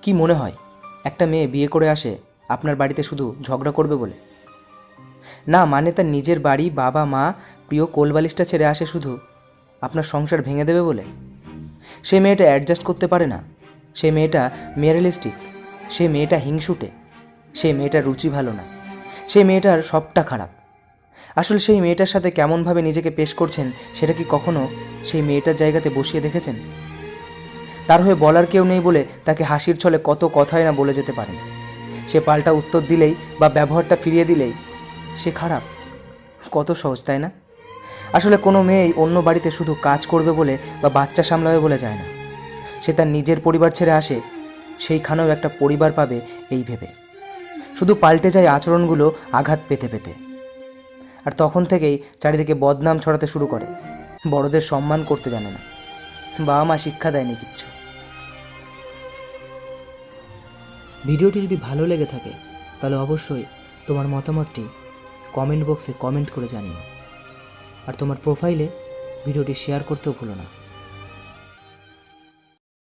কি মনে হয় একটা মেয়ে বিয়ে করে আসে আপনার বাড়িতে শুধু ঝগড়া করবে বলে? না, মানে তার নিজের বাড়ি, বাবা মা, প্রিয় কোলবালিশটা ছেড়ে আসে শুধু আপনার সংসার ভেঙে দেবে বলে? সেই মেয়েটা অ্যাডজাস্ট করতে পারে না, সেই মেয়েটা ম্যাটেরিয়ালিস্টিক, সেই মেয়েটা হিংসুটে, সেই মেয়েটার রুচি ভালো না, সেই মেয়েটার সবটা খারাপ। আসলে সেই মেয়েটার সাথে কেমনভাবে নিজেকে পেশ করছেন সেটা কি কখনো সেই মেয়েটার জায়গাতে বসিয়ে দেখেছেন? তার হয়ে বলার কেউ নেই বলে তাকে হাসির ছলে কত কথাই না বলে যেতে পারেন। সে পাল্টা উত্তর দিলেই বা ব্যবহারটা ফিরিয়ে দিলেই সে খারাপ। কত সহজ, তাই না? আসলে কোনো মেয়েই অন্য বাড়িতে শুধু কাজ করবে বলে বা বাচ্চা সামলাবে বলে যায় না। সে তার নিজের পরিবার ছেড়ে আসে সেইখানেও একটা পরিবার পাবে এই ভেবে। শুধু পাল্টে যায় আচরণগুলো আঘাত পেতে পেতে। আর তখন থেকেই চারিদিকে বদনাম ছড়াতে শুরু করে। বড়দের সম্মান করতে জানে না, বাবা মা শিক্ষা দেয়নি কিচ্ছু। ভিডিওটি যদি ভালো লেগে থাকে তাহলে অবশ্যই তোমার মতামতটি কমেন্ট বক্সে কমেন্ট করে জানিও। আর তোমার প্রোফাইলে ভিডিওটি শেয়ার করতেও ভুলো না।